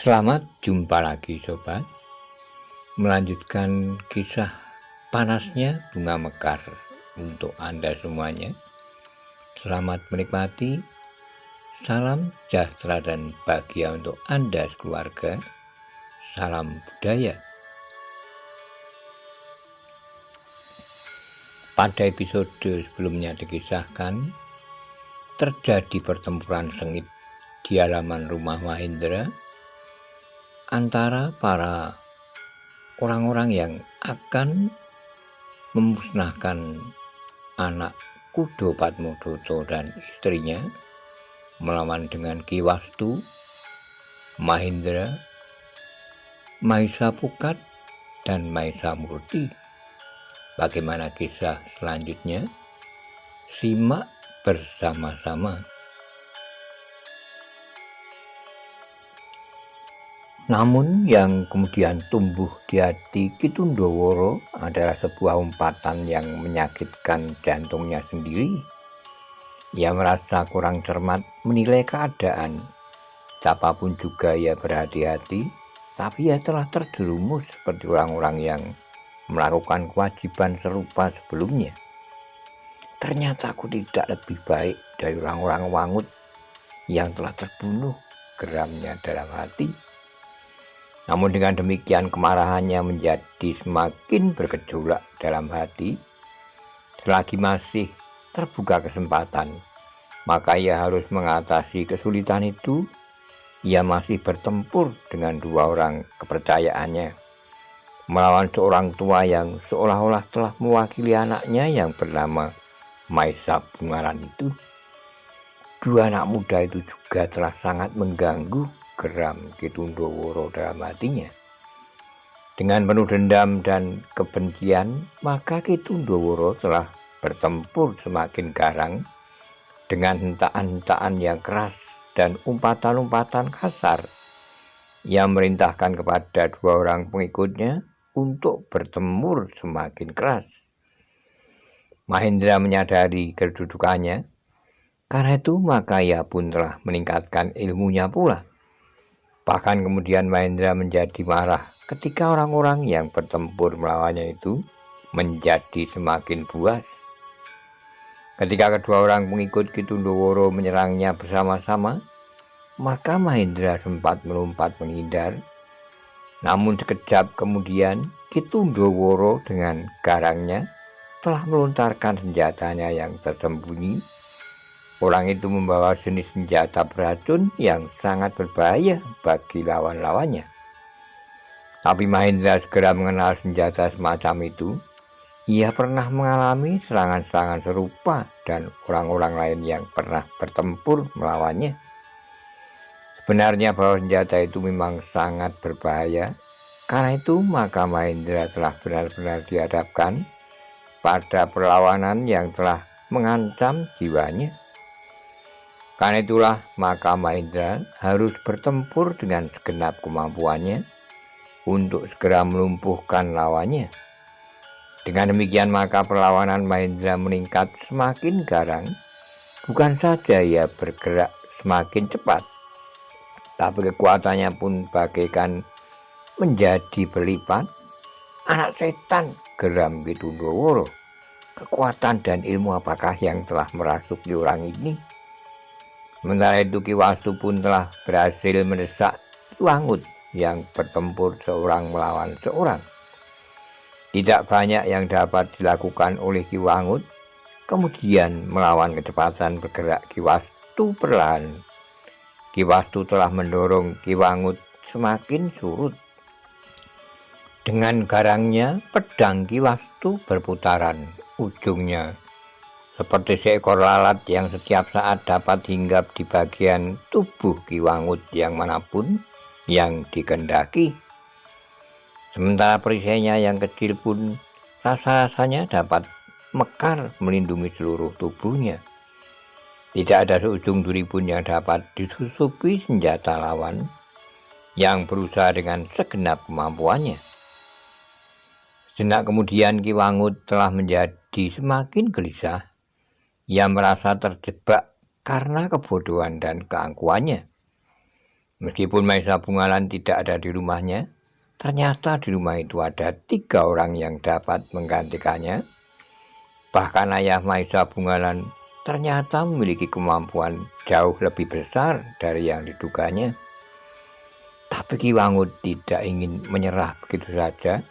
Selamat jumpa lagi sobat. Melanjutkan kisah panasnya bunga mekar untuk Anda semuanya. Selamat menikmati. Salam sejahtera dan bahagia untuk Anda sekeluarga. Salam budaya. Pada episode sebelumnya dikisahkan terjadi pertempuran sengit di halaman rumah Mahendra antara para orang-orang yang akan memusnahkan anak Kudo Padmodoto dan istrinya melawan dengan Ki Wastu, Mahendra, Mahisa Pukat, dan Mahisa Murti. Bagaimana kisah selanjutnya? Simak bersama-sama. Namun yang kemudian tumbuh di hati Ki Tundoworo adalah sebuah umpatan yang menyakitkan jantungnya sendiri. Ia merasa kurang cermat menilai keadaan. Siapapun juga ia berhati-hati, tapi ia telah terjerumus seperti orang-orang yang melakukan kewajiban serupa sebelumnya. Ternyata aku tidak lebih baik dari orang-orang Wangut yang telah terbunuh, geramnya dalam hati. Namun dengan demikian kemarahannya menjadi semakin bergejolak dalam hati. Selagi masih terbuka kesempatan, maka ia harus mengatasi kesulitan itu. Ia masih bertempur dengan dua orang kepercayaannya, melawan seorang tua yang seolah-olah telah mewakili anaknya yang bernama Mahisa Bungaran itu. Dua anak muda itu juga telah sangat mengganggu, geram Ki Tundoworo dalam hatinya. Dengan penuh dendam dan kebencian, maka Ki Tundoworo telah bertempur semakin garang dengan hentaan-hentaan yang keras dan umpatan-umpatan kasar. Ia merintahkan kepada dua orang pengikutnya untuk bertempur semakin keras. Mahendra menyadari kedudukannya, karena itu maka ia pun telah meningkatkan ilmunya pula. Bahkan kemudian Mahendra menjadi marah ketika orang-orang yang bertempur melawannya itu menjadi semakin buas. Ketika kedua orang pengikut Ki Tundoworo menyerangnya bersama-sama, maka Mahendra sempat melompat menghindar. Namun sekejap kemudian Ki Tundoworo dengan garangnya telah melontarkan senjatanya yang tersembunyi. Orang itu membawa jenis senjata beracun yang sangat berbahaya bagi lawan-lawannya. Tapi Mahendra segera mengenal senjata semacam itu. Ia pernah mengalami serangan-serangan serupa dan orang-orang lain yang pernah bertempur melawannya. Sebenarnya bahwa senjata itu memang sangat berbahaya. Karena itu maka Mahendra telah benar-benar dihadapkan pada perlawanan yang telah mengancam jiwanya. Karena itulah maka Mahendra harus bertempur dengan segenap kemampuannya untuk segera melumpuhkan lawannya. Dengan demikian maka perlawanan Mahendra meningkat semakin garang. Bukan saja ia bergerak semakin cepat, tapi kekuatannya pun bagaikan menjadi berlipat. Anak setan, geram Ki Tundoworo. Kekuatan dan ilmu apakah yang telah merasuki orang ini? Sementara itu Ki Wastu pun telah berhasil mendesak Ki Wangut yang bertempur seorang melawan seorang. Tidak banyak yang dapat dilakukan oleh Ki Wangut. Kemudian melawan kecepatan bergerak Ki Wastu perlahan, Ki Wastu telah mendorong Ki Wangut semakin surut. Dengan garangnya pedang Ki Wastu berputaran, ujungnya seperti seekor lalat yang setiap saat dapat hinggap di bagian tubuh Ki Wangut yang manapun yang dikehendaki. Sementara perisainya yang kecil pun rasa-rasanya dapat mekar melindungi seluruh tubuhnya. Tidak ada seujung duri pun yang dapat disusupi senjata lawan yang berusaha dengan segenap kemampuannya. Sejenak kemudian Ki Wangut telah menjadi semakin gelisah. Ia merasa terjebak karena kebodohan dan keangkuhannya. Meskipun Maisa Bungalan tidak ada di rumahnya, ternyata di rumah itu ada 3 orang yang dapat menggantikannya. Bahkan ayah Maisa Bungalan ternyata memiliki kemampuan jauh lebih besar dari yang diduganya. Tapi Ki Wangut tidak ingin menyerah begitu saja.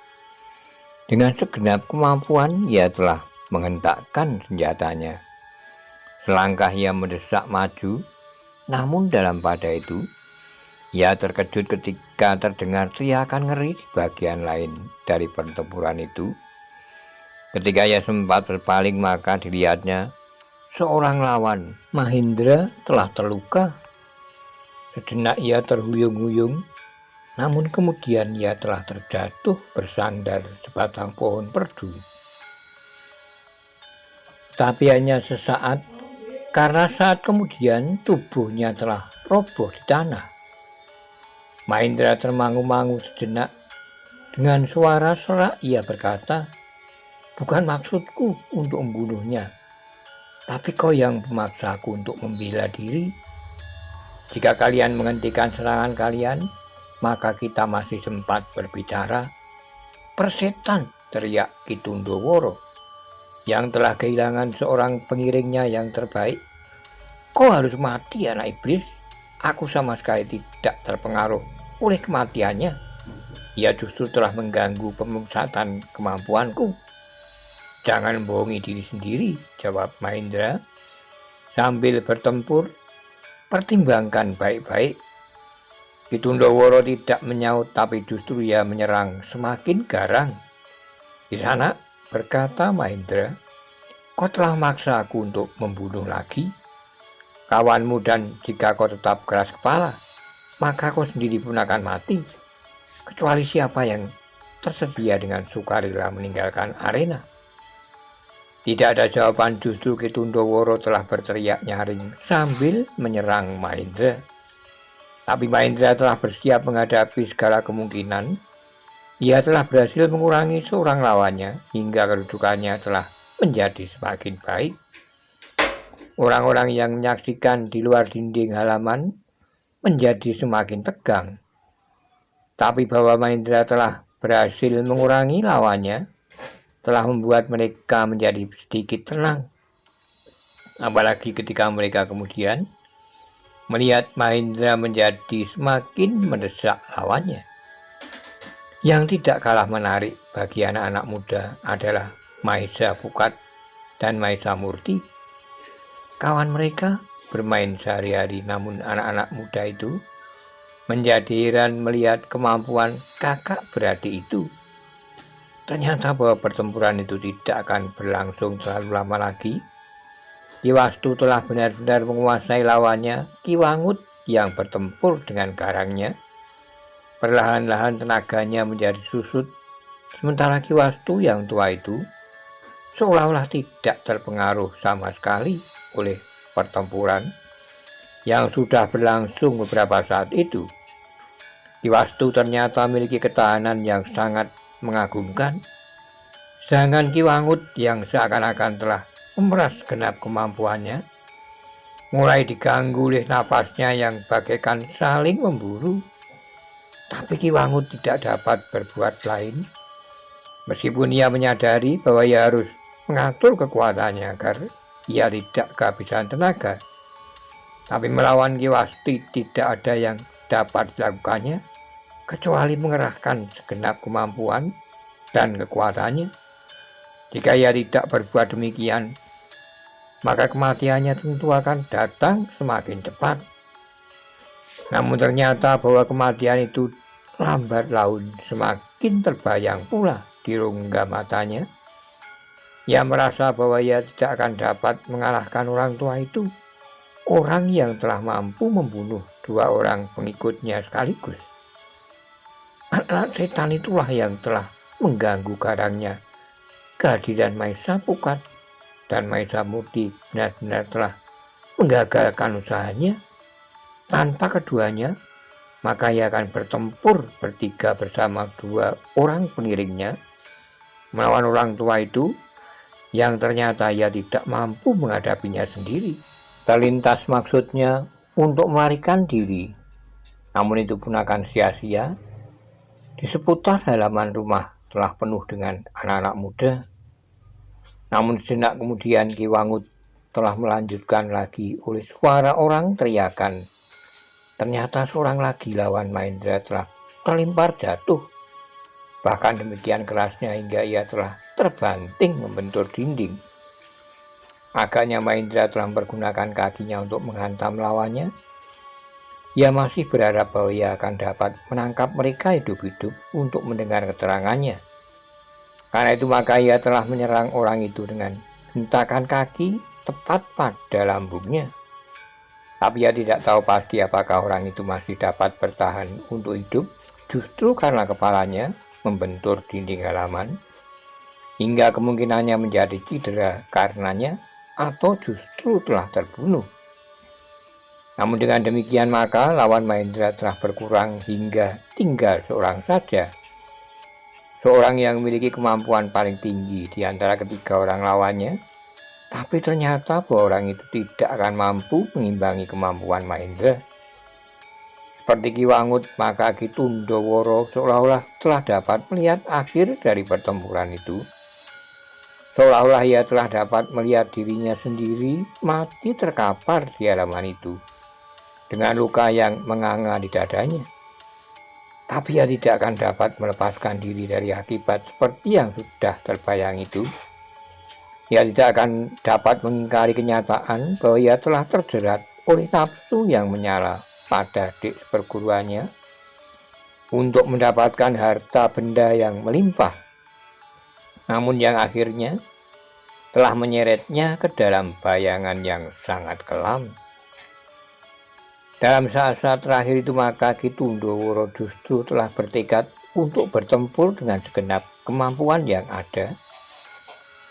Dengan segenap kemampuan ia telah menghentakkan senjatanya. Selangkah ia mendesak maju, namun dalam pada itu ia terkejut ketika terdengar teriakan ngeri di bagian lain dari pertempuran itu. Ketika ia sempat berpaling, maka dilihatnya seorang lawan, Mahendra, telah terluka. Sejenak ia terhuyung-huyung, namun kemudian ia telah terjatuh bersandar sebatang pohon perdu. Tapi hanya sesaat, karena saat kemudian tubuhnya telah roboh di tanah. Mahendra termangu-mangu sejenak. Dengan suara serak ia berkata, "Bukan maksudku untuk membunuhnya, tapi kau yang memaksaku untuk membela diri. Jika kalian menghentikan serangan kalian, maka kita masih sempat berbicara." "Persetan!" teriak Ki Tundoworo yang telah kehilangan seorang pengiringnya yang terbaik. "Kau harus mati, anak iblis. Aku sama sekali tidak terpengaruh oleh kematiannya. Ia justru telah mengganggu pemusatan kemampuanku." "Jangan membohongi diri sendiri," jawab Mahendra sambil bertempur. "Pertimbangkan baik-baik." Ki Tundoworo tidak menyaut, tapi justru ia menyerang semakin garang. "Di sana," berkata Mahendra, "kau telah memaksa aku untuk membunuh lagi kawanmu, dan jika kau tetap keras kepala, maka kau sendiri pun akan mati. Kecuali siapa yang tersedia dengan sukarela meninggalkan arena." Tidak ada jawaban, justru Ki Tundoworo telah berteriak nyaring sambil menyerang Mahendra. Tapi Mahendra telah bersiap menghadapi segala kemungkinan. Ia telah berhasil mengurangi seorang lawannya hingga kedudukannya telah menjadi semakin baik. Orang-orang yang menyaksikan di luar dinding halaman menjadi semakin tegang. Tapi bahwa Mahendra telah berhasil mengurangi lawannya telah membuat mereka menjadi sedikit tenang. Apalagi ketika mereka kemudian melihat Mahendra menjadi semakin mendesak lawannya. Yang tidak kalah menarik bagi anak-anak muda adalah Maisa Pukat dan Maisa Murti. Kawan mereka bermain sehari-hari, namun anak-anak muda itu menjadi heran melihat kemampuan kakak beradik itu. Ternyata bahwa pertempuran itu tidak akan berlangsung terlalu lama lagi. Ki Wastu telah benar-benar menguasai lawannya, Ki Wangut, yang bertempur dengan garangnya. Perlahan-lahan tenaganya menjadi susut, sementara Ki Wastu yang tua itu seolah-olah tidak terpengaruh sama sekali oleh pertempuran yang sudah berlangsung beberapa saat itu. Ki Wastu ternyata memiliki ketahanan yang sangat mengagumkan, sedangkan Ki Wangut yang seakan-akan telah memeras genap kemampuannya mulai diganggu oleh nafasnya yang bagaikan saling memburu. Tapi Ki Wangut tidak dapat berbuat lain, meskipun ia menyadari bahwa ia harus mengatur kekuatannya agar ia tidak kehabisan tenaga. Tapi melawan Ki Wastu tidak ada yang dapat dilakukannya kecuali mengerahkan segenap kemampuan dan kekuatannya. Jika ia tidak berbuat demikian, maka kematiannya tentu akan datang semakin cepat. Namun ternyata bahwa kematian itu lambat laun semakin terbayang pula di rongga matanya. Ia merasa bahwa ia tidak akan dapat mengalahkan orang tua itu, orang yang telah mampu membunuh 2 orang pengikutnya sekaligus. Anak setan itulah yang telah mengganggu garangnya. Kehadiran Maisa Pukat dan Maisa Murti benar-benar telah menggagalkan usahanya. Tanpa keduanya, maka ia akan bertempur bertiga bersama 2 orang pengiringnya melawan orang tua itu yang ternyata ia tidak mampu menghadapinya sendiri. Terlintas maksudnya untuk melarikan diri. Namun itu pun akan sia-sia. Di seputar halaman rumah telah penuh dengan anak-anak muda. Namun sejenak kemudian Ki Wangut telah melanjutkan lagi oleh suara orang teriakan. Ternyata seorang lagi lawan Mahendra telah terlempar jatuh. Bahkan demikian kerasnya hingga ia telah terbanting membentur dinding. Agaknya Mahendra telah mempergunakan kakinya untuk menghantam lawannya. Ia masih berharap bahwa ia akan dapat menangkap mereka hidup-hidup untuk mendengar keterangannya. Karena itu maka ia telah menyerang orang itu dengan hentakan kaki tepat pada lambungnya. Tapi ia tidak tahu pasti apakah orang itu masih dapat bertahan untuk hidup, justru karena kepalanya membentur dinding halaman, hingga kemungkinannya menjadi cedera karenanya, atau justru telah terbunuh. Namun dengan demikian maka lawan Mahendra telah berkurang hingga tinggal seorang saja. Seorang yang memiliki kemampuan paling tinggi di antara ketiga orang lawannya. Tapi ternyata bahwa orang itu tidak akan mampu mengimbangi kemampuan Mahendra. Seperti Ki Wangut, maka Ki Tundoworo seolah-olah telah dapat melihat akhir dari pertempuran itu. Seolah-olah ia telah dapat melihat dirinya sendiri mati terkapar di halaman itu, dengan luka yang menganga di dadanya. Tapi ia tidak akan dapat melepaskan diri dari akibat seperti yang sudah terbayang itu. Ia tidak akan dapat mengingkari kenyataan bahwa ia telah terjerat oleh nafsu yang menyala pada adik perguruannya untuk mendapatkan harta benda yang melimpah. Namun yang akhirnya telah menyeretnya ke dalam bayangan yang sangat kelam. Dalam saat-saat terakhir itu maka Ki Tundoworo justru telah bertekad untuk bertempur dengan segenap kemampuan yang ada.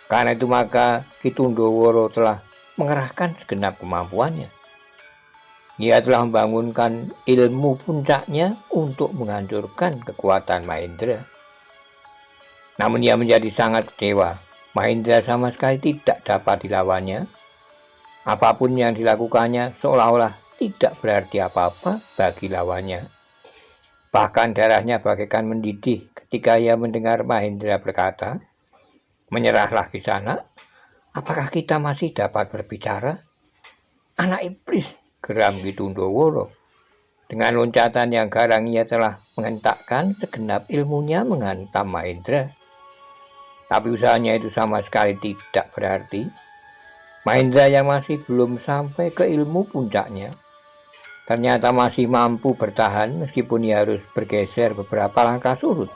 Karena itu maka Ki Tundoworo telah mengerahkan segenap kemampuannya. Ia telah membangunkan ilmu puncaknya untuk menghancurkan kekuatan Mahendra. Namun ia menjadi sangat kecewa. Mahendra sama sekali tidak dapat dilawannya. Apapun yang dilakukannya seolah-olah tidak berarti apa-apa bagi lawannya. Bahkan darahnya bagaikan mendidih ketika ia mendengar Mahendra berkata, "Menyerahlah di sana. Apakah kita masih dapat berbicara?" "Anak iblis," geram Ki Tundoworo. Dengan loncatan yang garang ia telah menghentakkan segenap ilmunya menghantam Mahendra. Tapi usahanya itu sama sekali tidak berarti. Mahendra yang masih belum sampai ke ilmu puncaknya ternyata masih mampu bertahan meskipun ia harus bergeser beberapa langkah surut.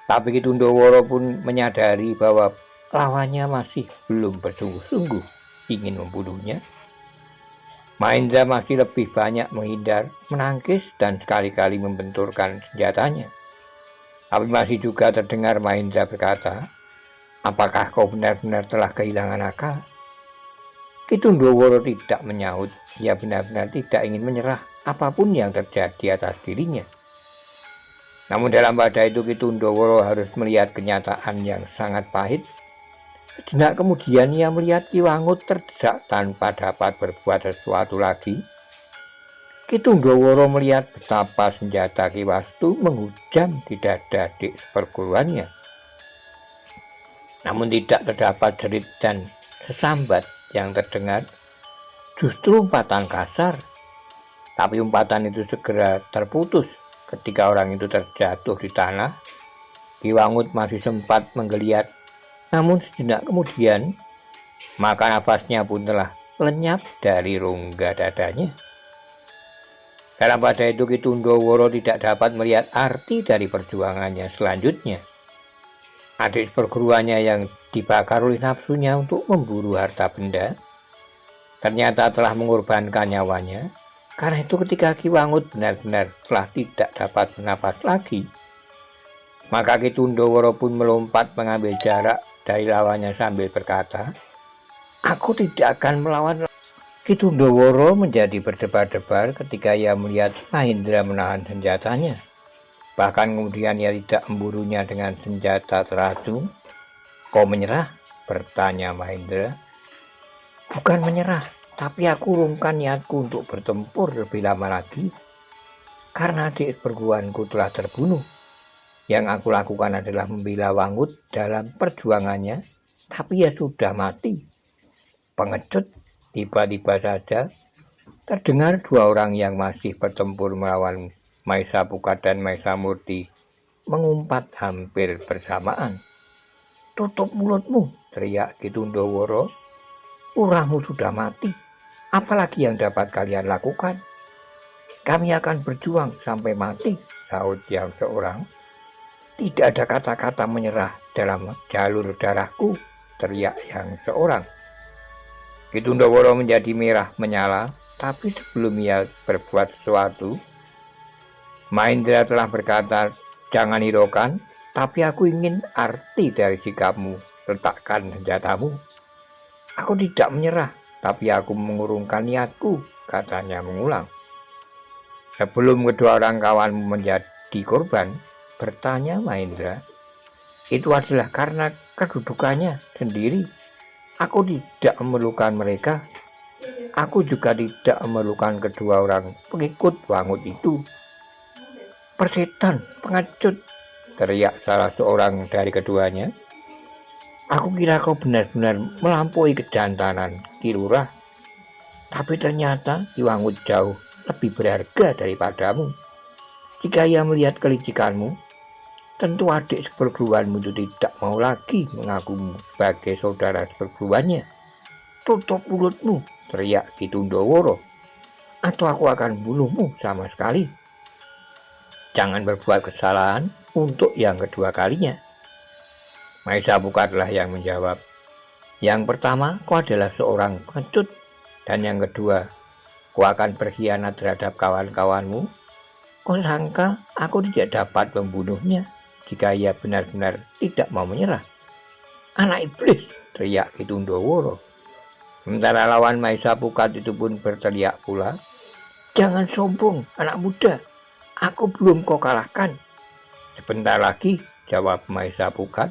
Tapi Ki Tundoworo pun menyadari bahwa lawannya masih belum bersungguh-sungguh ingin membunuhnya. Mahendra masih lebih banyak menghindar, menangkis, dan sekali-kali membenturkan senjatanya. Tapi masih juga terdengar Mahendra berkata, "Apakah kau benar-benar telah kehilangan akal?" Ki Tundoworo tidak menyahut. Ia benar-benar tidak ingin menyerah apapun yang terjadi atas dirinya. Namun dalam pada itu Ki Tundoworo harus melihat kenyataan yang sangat pahit. Sejenak kemudian ia melihat Ki Wangut terdesak tanpa dapat berbuat sesuatu lagi. Ki Tundoworo melihat betapa senjata Ki Wastu menghujam di dada adik seperguruannya. Namun tidak terdapat jerit dan sesambat yang terdengar, justru umpatan kasar. Tapi umpatan itu segera terputus ketika orang itu terjatuh di tanah. Ki Wangut masih sempat menggeliat, namun sejenak kemudian maka nafasnya pun telah lenyap dari rongga dadanya. Dalam pada itu Ki Tundoworo tidak dapat melihat arti dari perjuangannya selanjutnya. Adik perguruannya yang dibakar oleh nafsunya untuk memburu harta benda ternyata telah mengorbankan nyawanya. Karena itu ketika Ki Wangut benar-benar telah tidak dapat bernafas lagi, maka Ki Tundoworo pun melompat mengambil jarak dari lawannya sambil berkata, "Aku tidak akan melawan." Ki Tundoworo menjadi berdebar-debar ketika ia melihat Mahendra menahan senjatanya. Bahkan kemudian ia tidak memburunya dengan senjata teracung. "Kau menyerah?" bertanya Mahendra. "Bukan menyerah, tapi aku urungkan niatku untuk bertempur lebih lama lagi." karena adik perguruanku telah terbunuh. Yang aku lakukan adalah membela Wangut dalam perjuangannya, tapi ia sudah mati. Pengecut, tiba-tiba saja terdengar dua orang yang masih bertempur melawan Maesa Pukat dan Maesa Murti mengumpat hampir bersamaan. "Tutup mulutmu," teriak Ki Tundoworo. "Lurahmu sudah mati. Apalagi yang dapat kalian lakukan?" "Kami akan berjuang sampai mati," sahut yang seorang. "Tidak ada kata-kata menyerah dalam jalur darahku," teriak yang seorang. Ki Tundoworo menjadi merah menyala, tapi sebelum ia berbuat sesuatu, Mahendra telah berkata, "Jangan hiraukan, tapi aku ingin arti dari sikapmu. Letakkan senjatamu." "Aku tidak menyerah, tapi aku mengurungkan niatku," katanya mengulang. "Sebelum kedua orang kawanmu menjadi korban," bertanya Mahendra, "itu adalah karena kedudukannya sendiri. Aku tidak memerlukan mereka. Aku juga tidak memerlukan kedua orang pengikut Wangut itu." "Persetan, pengecut," teriak salah seorang dari keduanya. "Aku kira kau benar-benar melampaui kejantanan, Ki Lurah. Tapi ternyata Ki Wangut jauh lebih berharga daripadamu. Jika ia melihat kelicikanmu, tentu adik seperguruanmu itu tidak mau lagi mengakumu sebagai saudara seperguruannya." "Tutup mulutmu," teriak Ki Tundoworo, "atau aku akan bunuhmu sama sekali." "Jangan berbuat kesalahan untuk yang kedua kalinya." Maesa Pukatlah yang menjawab. "Yang pertama, kau adalah seorang pengecut. Dan yang kedua, kau akan berkhianat terhadap kawan-kawanmu. Kau sangka aku tidak dapat membunuhnya jika ia benar-benar tidak mau menyerah?" "Anak iblis," teriak Ki Tundoworo. Sementara lawan Maesa Pukat itu pun berteriak pula, "Jangan sombong, anak muda. Aku belum kau kalahkan." "Sebentar lagi," jawab Maesa Pukat.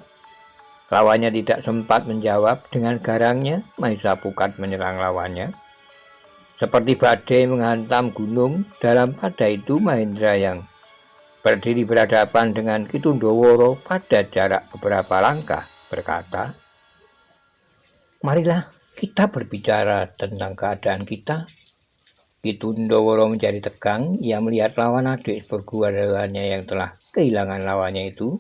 Lawannya tidak sempat menjawab. Dengan garangnya, Maesa Pukat menyerang lawannya. Seperti badai menghantam gunung, dalam pada itu Mahendra yang berdiri berhadapan dengan Ki Tundoworo pada jarak beberapa langkah berkata, "Marilah kita berbicara tentang keadaan kita." Ki Tundoworo menjadi tegang. Ia melihat lawan adik perguruannya yang telah kehilangan lawannya itu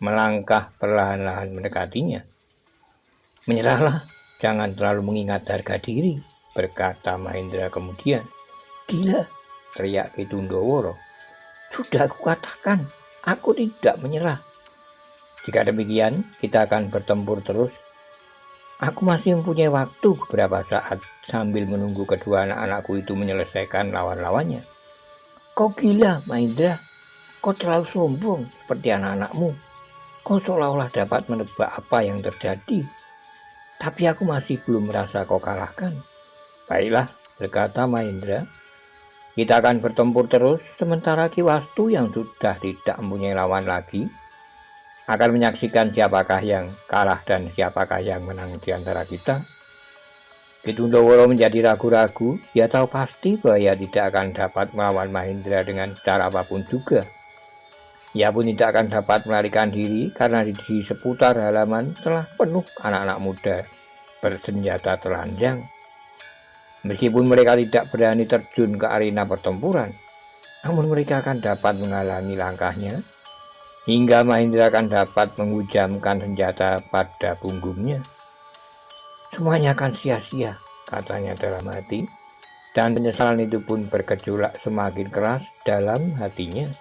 melangkah perlahan-lahan mendekatinya. "Menyerahlah, jangan terlalu mengingat harga diri," berkata Mahendra kemudian. "Gila," teriak Ki Tundoworo. "Sudah aku katakan, aku tidak menyerah. Jika demikian, kita akan bertempur terus. Aku masih mempunyai waktu beberapa saat sambil menunggu kedua anak-anakku itu menyelesaikan lawan-lawannya." "Kau gila, Mahendra. Kau terlalu sombong seperti anak-anakmu. Kau seolah-olah dapat menebak apa yang terjadi. Tapi aku masih belum merasa kau kalahkan." "Baiklah," berkata Mahendra. "Kita akan bertempur terus, sementara Ki Wastu yang sudah tidak mempunyai lawan lagi akan menyaksikan siapakah yang kalah dan siapakah yang menang di antara kita." Ki Tundoworo menjadi ragu-ragu. Dia tahu pasti bahwa ia tidak akan dapat melawan Mahendra dengan cara apapun juga. Ia pun tidak akan dapat melarikan diri karena di seputar halaman telah penuh anak-anak muda bersenjata telanjang. Meskipun mereka tidak berani terjun ke arena pertempuran, namun mereka akan dapat menghalangi langkahnya hingga Mahendra akan dapat menghujamkan senjata pada punggungnya. "Semuanya akan sia-sia," katanya dalam hati, dan penyesalan itu pun bergejolak semakin keras dalam hatinya.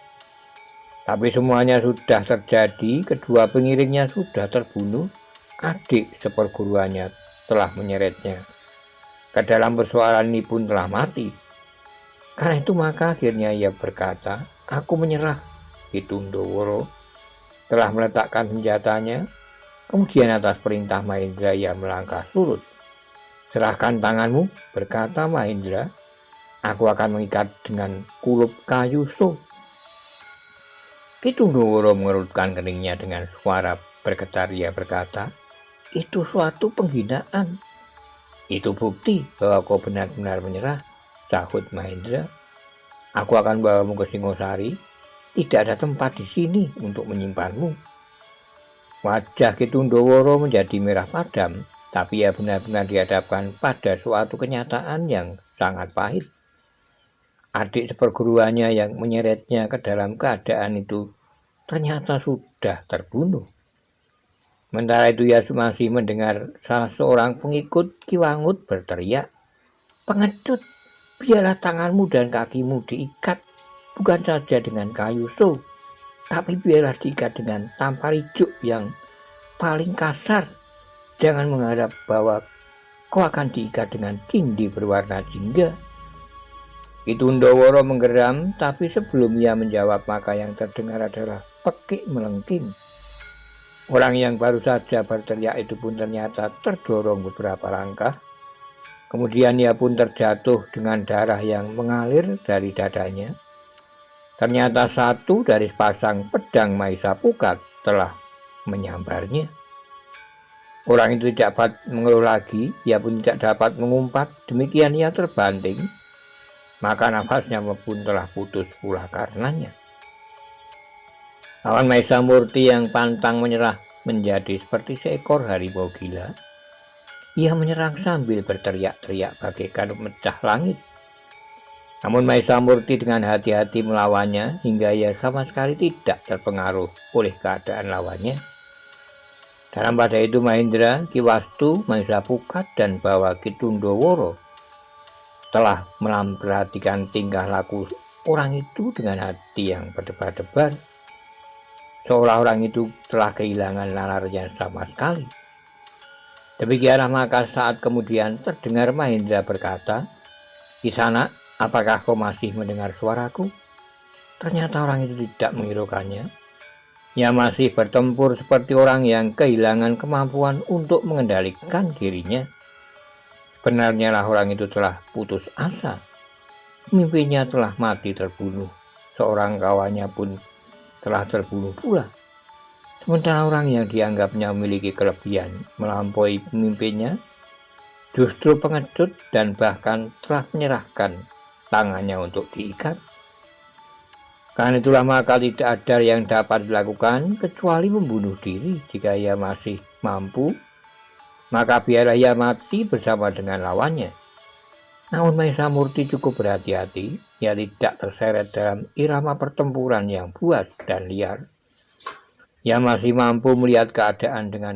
Tapi semuanya sudah terjadi. Kedua pengiringnya sudah terbunuh. Adik seperguruannya telah menyeretnya ke dalam persoalan ini pun telah mati. Karena itu maka akhirnya ia berkata, "Aku menyerah." Ki Tundoworo telah meletakkan senjatanya. Kemudian atas perintah Mahendra ia melangkah surut. "Serahkan tanganmu," berkata Mahendra. "Aku akan mengikat dengan kulup kayu so." Ki Tundoworo mengerutkan keningnya dengan suara bergetar. Ia berkata, "Itu suatu penghinaan." "Itu bukti bahwa kau benar-benar menyerah," sahut Mahendra. Aku akan bawamu ke Singosari. Tidak ada tempat di sini untuk menyimpanmu. Wajah Ki Tundoworo menjadi merah padam, tapi ia benar-benar dihadapkan pada suatu kenyataan yang sangat pahit. Adik seperguruannya yang menyeretnya ke dalam keadaan itu ternyata sudah terbunuh. Sementara itu ia masih mendengar salah seorang pengikut Ki Wangut berteriak, "Pengecut, biarlah tanganmu dan kakimu diikat, bukan saja dengan kayu so, tapi biarlah diikat dengan tampar ijuk yang paling kasar. Jangan mengharap bahwa kau akan diikat dengan cindi berwarna jingga." Ki Tundoworo menggeram, tapi sebelum ia menjawab maka yang terdengar adalah pekik melengking. Orang yang baru saja berteriak itu pun ternyata terdorong beberapa langkah. Kemudian ia pun terjatuh dengan darah yang mengalir dari dadanya. Ternyata satu dari sepasang pedang Maisa Pukat telah menyambarnya. Orang itu tidak dapat mengeluh lagi, ia pun tidak dapat mengumpat, demikian ia terbanting. Maka nafasnya pun telah putus pula karenanya. Lawan Maisa Murti yang pantang menyerah menjadi seperti seekor harimau gila. Ia menyerang sambil berteriak-teriak bagaikan memecah langit. Namun Maisa Murti dengan hati-hati melawannya hingga ia sama sekali tidak terpengaruh oleh keadaan lawannya. Dalam pada itu Mahendra, Ki Wastu, Maisa Pukat dan Bawa Ki Tundoworo telah memperhatikan tingkah laku orang itu dengan hati yang berdebar-debar. Seolah orang itu telah kehilangan nalarnya sama sekali. Demikianlah maka saat kemudian terdengar Mahendra berkata, "Kisanak, apakah kau masih mendengar suaraku?" Ternyata orang itu tidak menghiraukannya. Ia masih bertempur seperti orang yang kehilangan kemampuan untuk mengendalikan dirinya. Benarnya lah orang itu telah putus asa. Mimpinya telah mati terbunuh. Seorang kawannya pun telah terbunuh pula. Sementara orang yang dianggapnya memiliki kelebihan melampaui pemimpinnya justru pengecut dan bahkan telah menyerahkan tangannya untuk diikat. Karena itulah maka tidak ada yang dapat dilakukan kecuali membunuh diri. Jika ia masih mampu, maka biarlah ia mati bersama dengan lawannya. Namun Maisa Murti cukup berhati-hati, ia tidak terseret dalam irama pertempuran yang buas dan liar. Ia masih mampu melihat keadaan dengan